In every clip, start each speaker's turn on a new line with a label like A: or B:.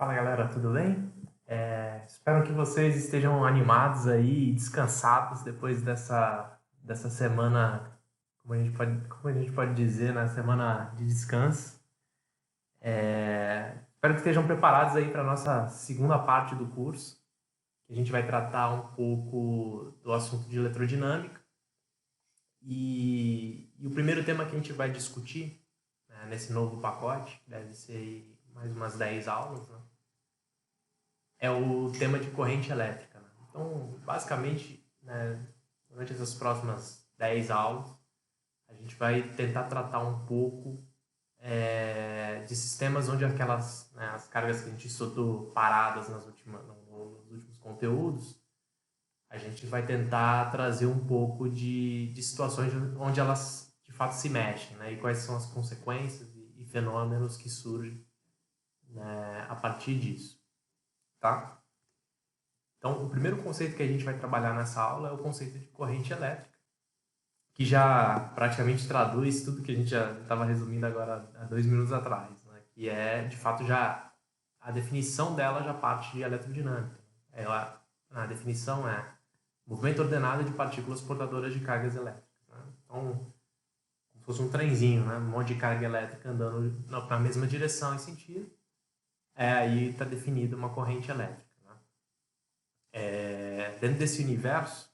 A: Fala galera, tudo bem? Espero que vocês estejam animados aí e descansados depois dessa semana, como a gente pode dizer, na semana de descanso. Espero que estejam preparados aí para a nossa segunda parte do curso, que a gente vai tratar um pouco do assunto de eletrodinâmica. E o primeiro tema que a gente vai discutir, né, nesse novo pacote, que deve ser aí mais umas 10 aulas, né? É o tema de corrente elétrica, né? Então, basicamente, né, durante essas próximas 10 aulas, a gente vai tentar tratar um pouco de sistemas onde aquelas, né, as cargas que a gente estudou paradas nos últimos conteúdos, a gente vai tentar trazer um pouco de situações onde elas de fato se mexem, né, e quais são as consequências e fenômenos que surgem, né, a partir disso, tá? Então, o primeiro conceito que a gente vai trabalhar nessa aula é o conceito de corrente elétrica, que já praticamente traduz tudo que a gente já estava resumindo agora há 2 minutos atrás, né? Que é, de fato, já a definição dela já parte de eletrodinâmica. A definição é movimento ordenado de partículas portadoras de cargas elétricas, né? Então, como se fosse um trenzinho, né? Um monte de carga elétrica andando na mesma direção e sentido. Aí está definida uma corrente elétrica. Dentro desse universo,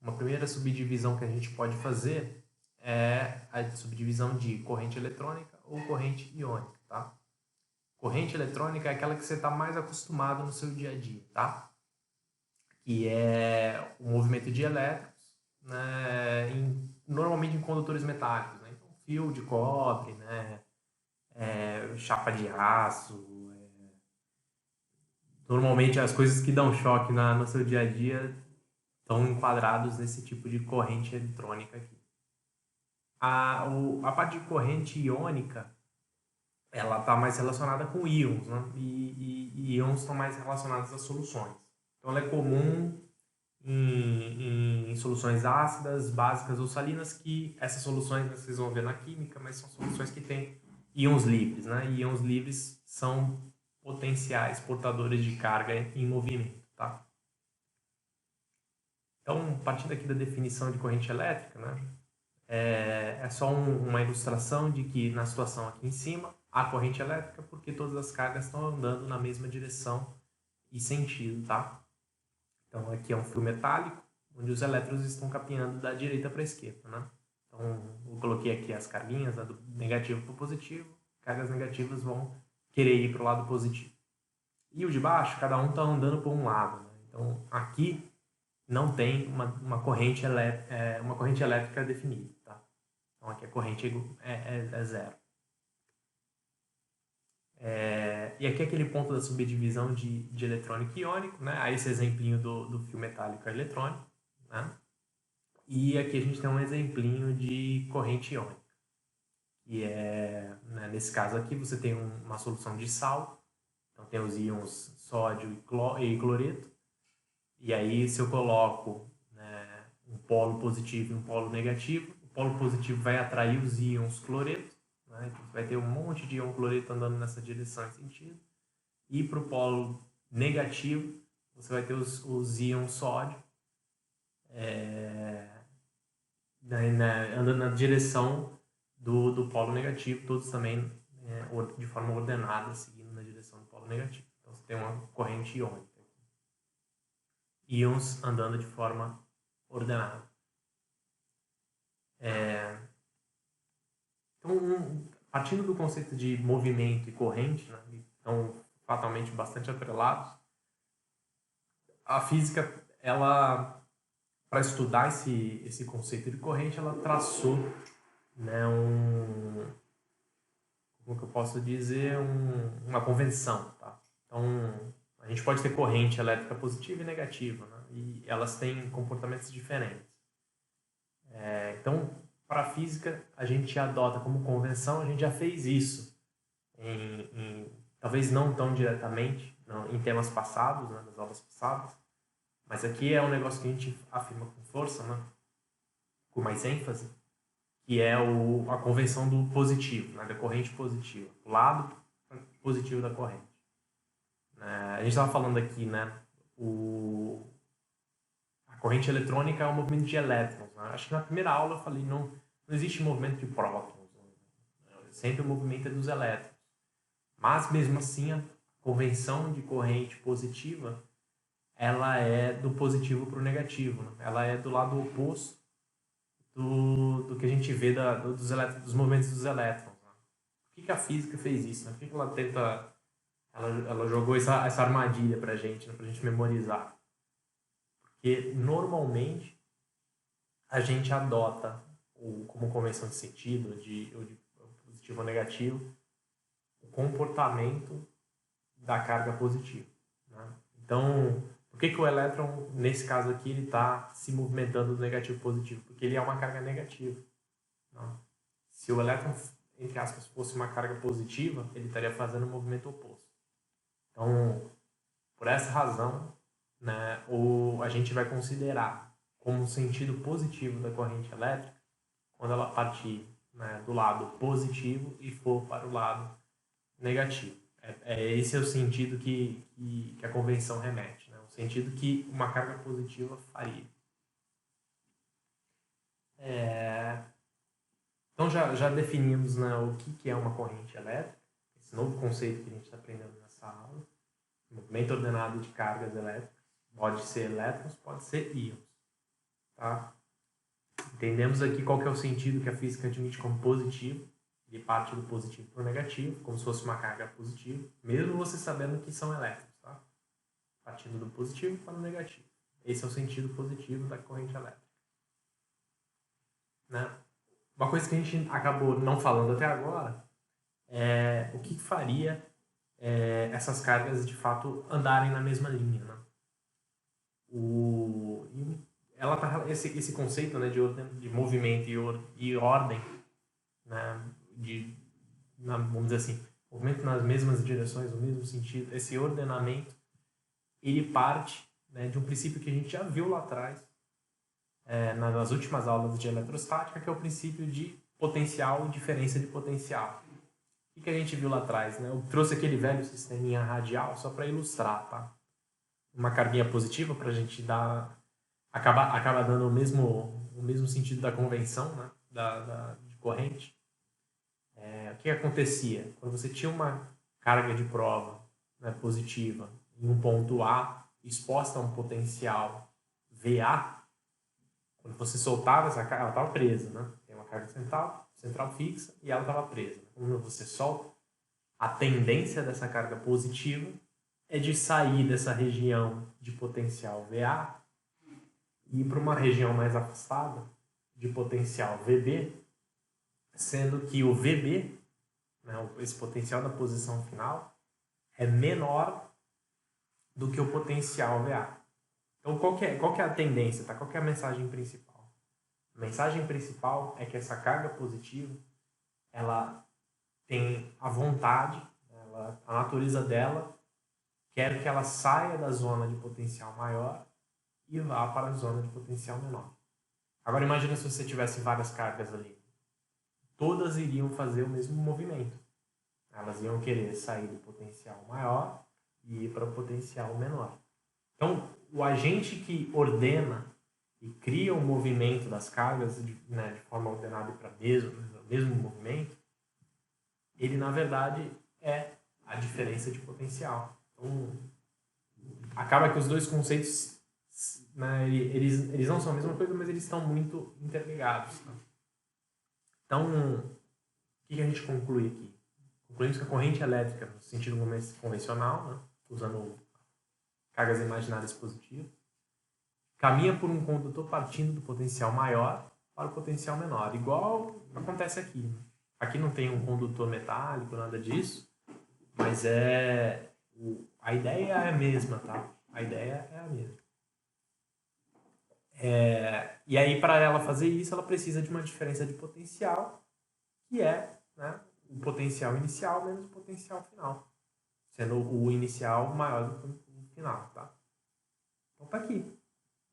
A: uma primeira subdivisão que a gente pode fazer é a subdivisão de corrente eletrônica ou corrente iônica, tá? Corrente eletrônica é aquela que você está mais acostumado no seu dia a dia, tá? Que é o movimento de elétrons, né, normalmente em condutores metálicos, né? Então, fio de cobre, né, chapa de aço. Normalmente as coisas que dão choque no seu dia a dia estão enquadrados nesse tipo de corrente eletrônica aqui. A parte de corrente iônica, ela está mais relacionada com íons, né? E íons estão mais relacionados a soluções. Então, ela é comum em soluções ácidas, básicas ou salinas, que essas soluções vocês vão ver na química, mas são soluções que têm íons livres, né? E íons livres são potenciais portadores de carga em movimento, tá? Então, partindo aqui da definição de corrente elétrica, né? É só uma ilustração de que na situação aqui em cima há corrente elétrica porque todas as cargas estão andando na mesma direção e sentido, tá? Então aqui é um fio metálico onde os elétrons estão caminhando da direita para a esquerda, né? Então eu coloquei aqui as carguinhas, né, do negativo para o positivo, cargas negativas vão querer ir para o lado positivo. E o de baixo, cada um está andando por um lado, né? Então aqui não tem uma corrente elétrica definida, tá? Então aqui a corrente é zero. E aqui é aquele ponto da subdivisão de eletrônico e iônico, né? Aí esse exemplinho do fio metálico é eletrônico, né? E aqui a gente tem um exemplinho de corrente iônica. E né, nesse caso aqui você tem uma solução de sal, então tem os íons sódio e cloreto. E aí se eu coloco, né, um polo positivo e um polo negativo, o polo positivo vai atrair os íons cloreto, né? Então vai ter um monte de íon cloreto andando nessa direção e sentido. E para o polo negativo, você vai ter os íons sódio andando na direção do polo negativo, todos também de forma ordenada, seguindo na direção do polo negativo. Então você tem uma corrente iônica. Íons andando de forma ordenada. Então, partindo do conceito de movimento e corrente, né, então fatalmente bastante atrelados, a física, ela, para estudar esse conceito de corrente, ela traçou, né, como que eu posso dizer, uma convenção, tá? Então, a gente pode ter corrente elétrica positiva e negativa, né? E elas têm comportamentos diferentes. Então, para a física, a gente adota como convenção, a gente já fez isso, talvez não tão diretamente, não, em temas passados, né, nas aulas passadas, mas aqui é um negócio que a gente afirma com força, né, com mais ênfase, que é a convenção do positivo, né, da corrente positiva, o lado positivo da corrente. A gente estava falando aqui, né? A corrente eletrônica é um movimento de elétrons. Né? Acho que na primeira aula eu falei não existe movimento de prótons. Sempre o movimento é dos elétrons. Mas mesmo assim, a convenção de corrente positiva, ela é do positivo para o negativo. Né? Ela é do lado oposto do que a gente vê dos movimentos dos elétrons. Né? Por que a física fez isso? Né? Por que ela tenta... Ela jogou essa armadilha para a gente, né? Para a gente memorizar. Porque normalmente a gente adota como convenção de sentido, de positivo ou negativo, o comportamento da carga positiva. Né? Então, por que o elétron, nesse caso aqui, ele está se movimentando do negativo para positivo? Porque ele é uma carga negativa. Né? Se o elétron, entre aspas, fosse uma carga positiva, ele estaria fazendo o movimento oposto. Então, por essa razão, né, a gente vai considerar como sentido positivo da corrente elétrica quando ela partir, né, do lado positivo e for para o lado negativo. Esse é o sentido que a convenção remete, né? O sentido que uma carga positiva faria. Então já definimos, né, o que é uma corrente elétrica, esse novo conceito que a gente está aprendendo nessa aula. Movimento ordenado de cargas elétricas. Pode ser elétrons, pode ser íons. Tá? Entendemos aqui qual que é o sentido que a física admite como positivo. Ele parte do positivo para o negativo, como se fosse uma carga positiva, mesmo você sabendo que são elétrons. Tá? Partindo do positivo para o negativo. Esse é o sentido positivo da corrente elétrica. Né? Uma coisa que a gente acabou não falando até agora é o que faria essas cargas de fato andarem na mesma linha. Né? Esse conceito, né, de movimento e ordem, né, vamos dizer assim, movimento nas mesmas direções, no mesmo sentido, esse ordenamento, ele parte, né, de um princípio que a gente já viu lá atrás, nas últimas aulas de eletrostática, que é o princípio de potencial e diferença de potencial. O que a gente viu lá atrás? Né? Eu trouxe aquele velho sisteminha radial só para ilustrar, tá? Uma carguinha positiva para a gente acaba dando o mesmo sentido da convenção, né? de corrente. O que acontecia? Quando você tinha uma carga de prova, né, positiva em um ponto A exposta a um potencial VA, quando você soltava essa carga, ela estava presa. Né? Tem uma carga central fixa e ela estava presa. Quando você solta, a tendência dessa carga positiva é de sair dessa região de potencial VA e ir para uma região mais afastada de potencial VB, sendo que o VB, né, esse potencial da posição final, é menor do que o potencial VA. Então, qual que é a tendência? Tá? Qual que é a mensagem principal? A mensagem principal é que essa carga positiva, ela tem a vontade, a natureza dela quer que ela saia da zona de potencial maior e vá para a zona de potencial menor. Agora imagina se você tivesse várias cargas ali. Todas iriam fazer o mesmo movimento. Elas iam querer sair do potencial maior e ir para o potencial menor. Então, o agente que ordena e cria o movimento das cargas de forma ordenada para o mesmo movimento, ele, na verdade, é a diferença de potencial. Então, acaba que os dois conceitos, né, eles não são a mesma coisa, mas eles estão muito interligados. Tá? Então, o que a gente conclui aqui? Concluímos que a corrente elétrica, no sentido convencional, né, usando cargas imaginárias positivas, caminha por um condutor partindo do potencial maior para o potencial menor, igual acontece aqui. Né? Aqui não tem um condutor metálico, nada disso, mas a ideia é a mesma, tá? A ideia é a mesma. E aí, para ela fazer isso, ela precisa de uma diferença de potencial, que é, né, o potencial inicial menos o potencial final, sendo o inicial maior do que o final, tá? Então tá aqui.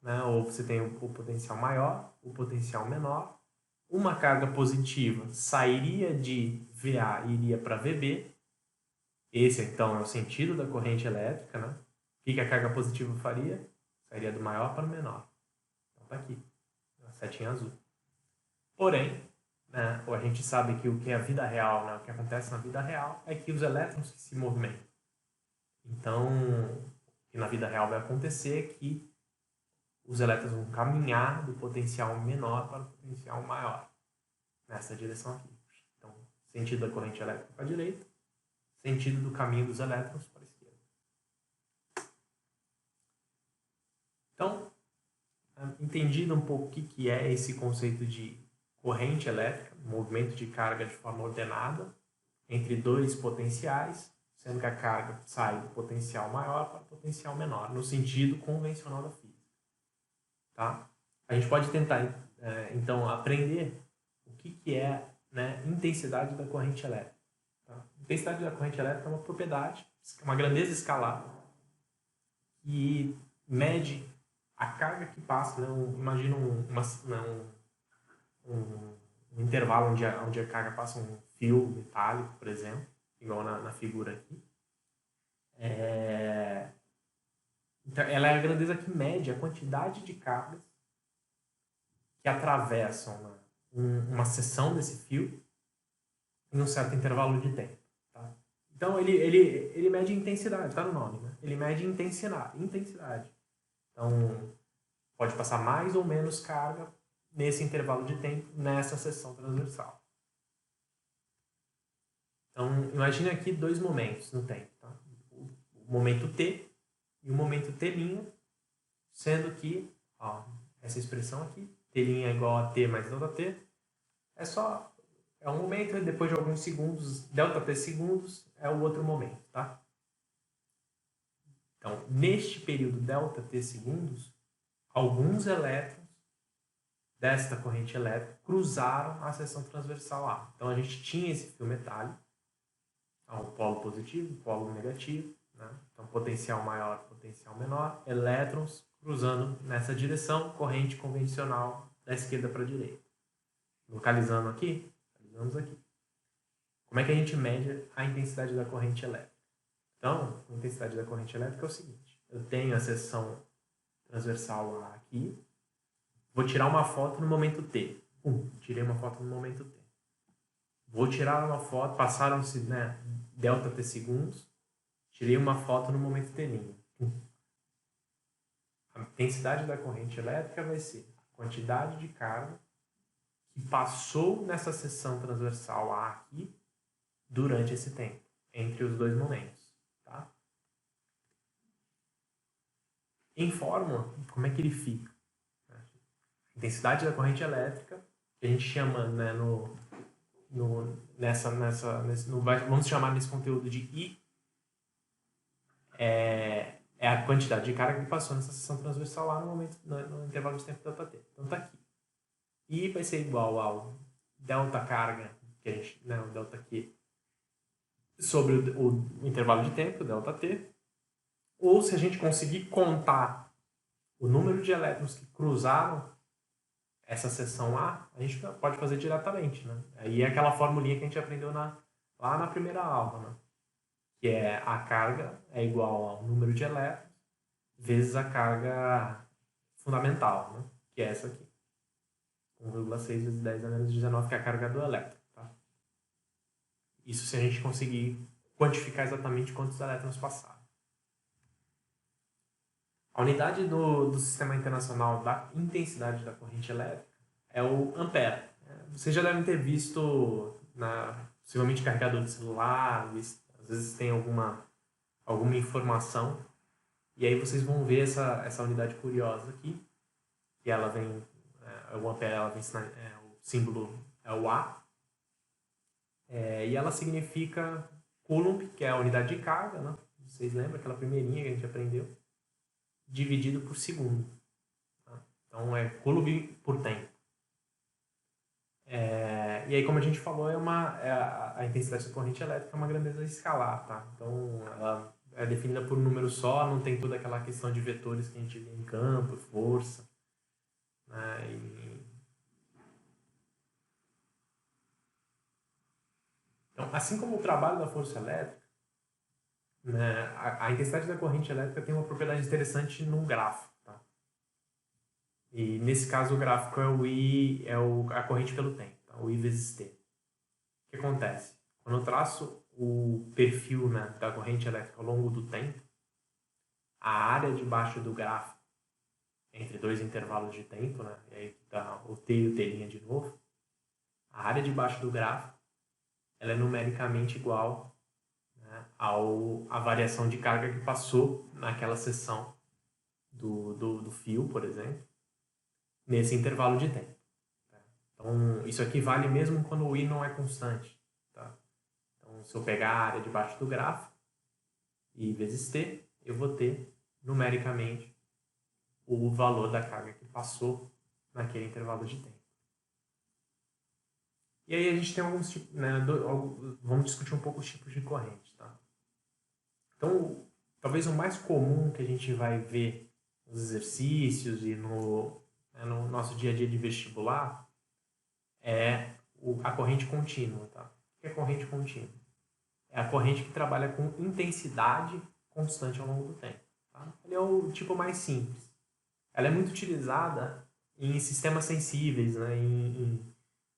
A: Né? Ou você tem o potencial maior, o potencial menor. Uma carga positiva sairia de VA e iria para VB, Esse, então, é o sentido da corrente elétrica, né? O que a carga positiva faria? Sairia do maior para o menor. Então, está aqui, a setinha azul. Porém, né, a gente sabe que o que é a vida real, né, o que acontece na vida real, é que os elétrons que se movimentam. Então, o que na vida real vai acontecer é que os elétrons vão caminhar do potencial menor para o potencial maior, nessa direção aqui. Então, sentido da corrente elétrica para a direita, sentido do caminho dos elétrons para a esquerda. Então, entendido um pouco o que é esse conceito de corrente elétrica, movimento de carga de forma ordenada entre dois potenciais, sendo que a carga sai do potencial maior para o potencial menor, no sentido convencional da física. Tá? A gente pode tentar, então, aprender o que é, né, intensidade da corrente elétrica. Tá? Intensidade da corrente elétrica é uma propriedade, uma grandeza escalar, que mede a carga que passa. Né? Imagina um intervalo onde a carga passa um fio metálico, por exemplo, igual na figura aqui. Então, ela é a grandeza que mede a quantidade de cargas que atravessam, né, uma seção desse fio em um certo intervalo de tempo. Tá? Então, ele mede intensidade, está no nome. Né? Ele mede intensidade. Então, pode passar mais ou menos carga nesse intervalo de tempo, nessa seção transversal. Então, imagine aqui dois momentos no tempo. Tá? O momento T e o momento T', sendo que essa expressão aqui, T' é igual a T mais ΔT, é um momento e depois de alguns segundos, ΔT segundos, é o outro momento. Tá? Então, neste período ΔT segundos, alguns elétrons desta corrente elétrica cruzaram a seção transversal A. Então, a gente tinha esse fio metálico, o polo positivo, o polo negativo, né? Então, potencial maior, potencial menor, elétrons cruzando nessa direção, corrente convencional da esquerda para a direita. Localizamos aqui. Como é que a gente mede a intensidade da corrente elétrica? Então, a intensidade da corrente elétrica é o seguinte: eu tenho a seção transversal A aqui, vou tirar uma foto no momento T. Tirei uma foto no momento T. Vou tirar uma foto, passaram-se, né, ΔT segundos, tirei uma foto no momento T'. A intensidade da corrente elétrica vai ser a quantidade de carga que passou nessa seção transversal A aqui durante esse tempo, entre os dois momentos. Tá? Em fórmula, como é que ele fica? A intensidade da corrente elétrica, que a gente chama, né, vamos chamar nesse conteúdo de I, é a quantidade de carga que passou nessa seção transversal lá no intervalo de tempo ΔT. Então está aqui. I vai ser igual ao delta carga, que a gente, né, o delta Q, sobre o intervalo de tempo, ΔT. Ou se a gente conseguir contar o número de elétrons que cruzaram essa seção A, a gente pode fazer diretamente. Né? Aí é aquela formulinha que a gente aprendeu lá na primeira aula, né? Que é a carga é igual ao número de elétrons vezes a carga fundamental, né? Que é essa aqui. 1,6 vezes 10 a menos 19, que é a carga do elétron. Tá? Isso se a gente conseguir quantificar exatamente quantos elétrons passaram. A unidade do Sistema Internacional da intensidade da corrente elétrica é o ampere. Vocês já devem ter visto, possivelmente carregador de celular, às vezes tem alguma informação, e aí vocês vão ver essa unidade curiosa aqui, que ela vem, o ampere, ela vem o símbolo é o A, e ela significa coulomb, que é a unidade de carga, né? Vocês lembram aquela primeirinha que a gente aprendeu? Dividido por segundo. Tá? Então, é coulomb por tempo. E aí, como a gente falou, a intensidade da corrente elétrica é uma grandeza escalar. Tá? Então, ela é definida por um número só, não tem toda aquela questão de vetores que a gente vê em campo, força. Né? Então, assim como o trabalho da força elétrica, né, a intensidade da corrente elétrica tem uma propriedade interessante num gráfico, tá? E nesse caso o gráfico é o I, a corrente pelo tempo, tá? O I vezes T. O que acontece? Quando eu traço o perfil, né, da corrente elétrica ao longo do tempo, a área debaixo do gráfico, entre dois intervalos de tempo, né, e aí tá o T e o T' de novo, a área debaixo do gráfico ela é numericamente igual, né, à variação de carga que passou naquela seção do fio, por exemplo, nesse intervalo de tempo. Tá? Então, isso aqui vale mesmo quando o I não é constante. Tá? Então, se eu pegar a área debaixo do gráfico, I vezes T, eu vou ter, numericamente, o valor da carga que passou naquele intervalo de tempo. E aí a gente tem alguns tipos, né, vamos discutir um pouco os tipos de corrente. Tá? Então, talvez o mais comum que a gente vai ver nos exercícios e no nosso dia a dia de vestibular é a corrente contínua. Tá? O que é corrente contínua? É a corrente que trabalha com intensidade constante ao longo do tempo. Tá? Ele é o tipo mais simples. Ela é muito utilizada em sistemas sensíveis, né?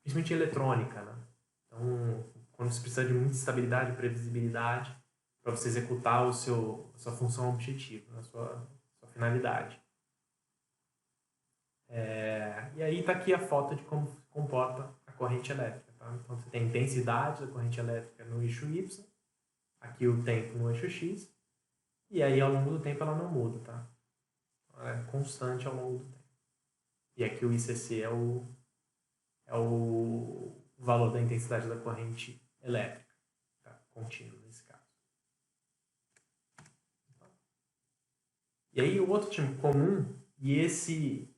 A: Principalmente em eletrônica. Né? Então, quando você precisa de muita estabilidade e previsibilidade para você executar a sua função objetiva, a sua finalidade. E aí está aqui a foto de como se comporta a corrente elétrica. Tá? Então, você tem a intensidade da corrente elétrica no eixo Y, aqui o tempo no eixo X, e aí ao longo do tempo ela não muda, tá? Ela é constante ao longo do tempo. E aqui o ICC é o valor da intensidade da corrente elétrica, tá? Contínua nesse caso. E aí o outro tipo comum, e esse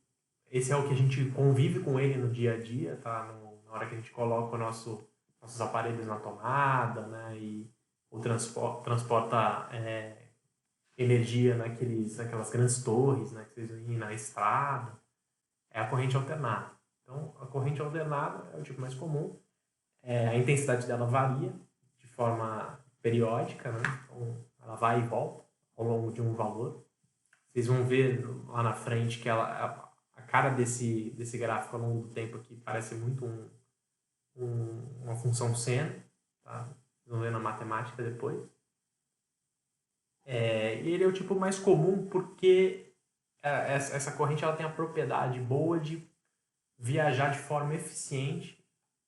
A: é o que a gente convive com ele no dia a dia, tá? Na hora que a gente coloca nossos aparelhos na tomada, né? E o transporta energia naquelas grandes torres, né? Que vocês veem na estrada, é a corrente alternada. Então, a corrente alternada é o tipo mais comum. A intensidade dela varia de forma periódica, né? Então, ela vai e volta ao longo de um valor. Vocês vão ver lá na frente que a cara desse gráfico ao longo do tempo aqui parece muito uma função seno. Tá? Vocês vão ver na matemática depois. E ele é o tipo mais comum porque essa corrente ela tem a propriedade boa de viajar de forma eficiente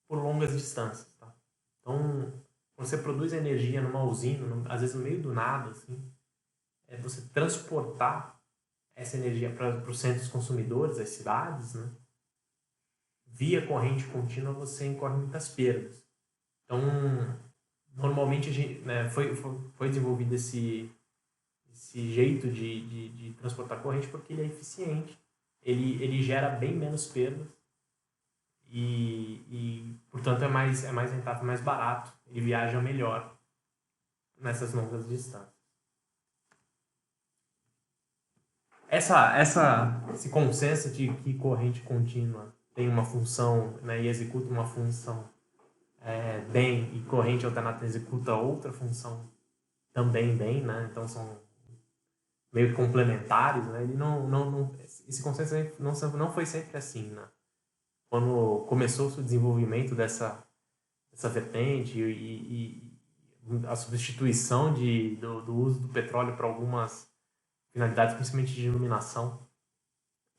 A: por longas distâncias. Tá? Então, quando você produz energia numa usina, às vezes no meio do nada, assim, você transportar essa energia para os centros consumidores, as cidades, né? Via corrente contínua você incorre muitas perdas. Então, normalmente foi desenvolvido esse jeito de transportar corrente porque ele é eficiente, ele gera bem menos perdas e portanto é mais rentável, mais barato, ele viaja melhor nessas longas distâncias. Esse consenso de que corrente contínua tem uma função, né, e executa uma função bem, e corrente alternada executa outra função também bem, né? Então são meio complementares, né? Ele esse consenso não foi sempre assim, né? Quando começou o desenvolvimento dessa vertente e a substituição do uso do petróleo para algumas finalidades, principalmente de iluminação,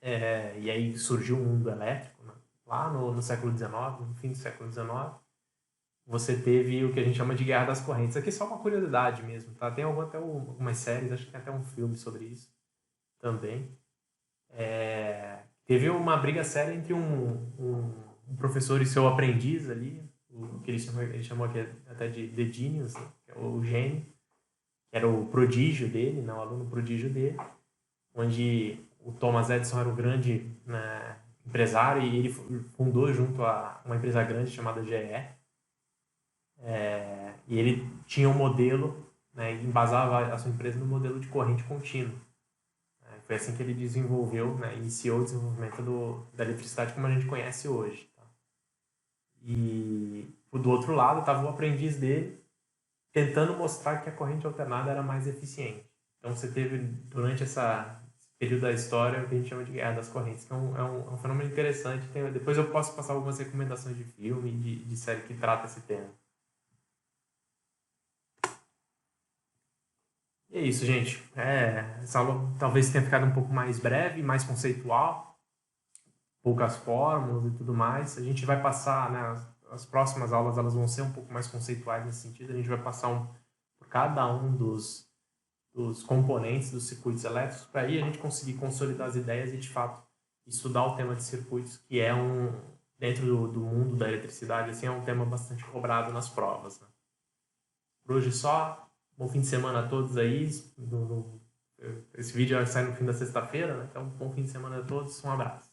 A: e aí surgiu o mundo elétrico, né? Lá no século XIX, no fim do século XIX, você teve o que a gente chama de Guerra das Correntes. Aqui é só uma curiosidade mesmo, tá? Tem até algumas séries, acho que tem até um filme sobre isso também. Teve uma briga séria entre um professor e seu aprendiz ali, o que ele chamou aqui até de The Genius, né? Que é o gênio, que era o prodígio dele, né? O aluno prodígio dele, onde o Thomas Edison era o grande, né, empresário e ele fundou junto a uma empresa grande chamada GE. E ele tinha um modelo, né, e embasava a sua empresa no modelo de corrente contínua. Foi assim que ele desenvolveu, né, iniciou o desenvolvimento da eletricidade como a gente conhece hoje. Tá? E do outro lado estava o aprendiz dele, tentando mostrar que a corrente alternada era mais eficiente. Então você teve, durante esse período da história, o que a gente chama de guerra das correntes, que é um fenômeno interessante. Depois eu posso passar algumas recomendações de filme, de série que trata esse tema. E é isso, gente. Essa aula talvez tenha ficado um pouco mais breve, mais conceitual, poucas fórmulas e tudo mais. A gente vai passar, né, as próximas aulas elas vão ser um pouco mais conceituais nesse sentido. A gente vai passar por cada um dos componentes dos circuitos elétricos, para aí a gente conseguir consolidar as ideias e, de fato, estudar o tema de circuitos, que é dentro do mundo da eletricidade, assim, é um tema bastante cobrado nas provas. Né? Por hoje só. Bom fim de semana a todos aí. Esse vídeo sai no fim da sexta-feira, né? Então, bom fim de semana a todos. Um abraço.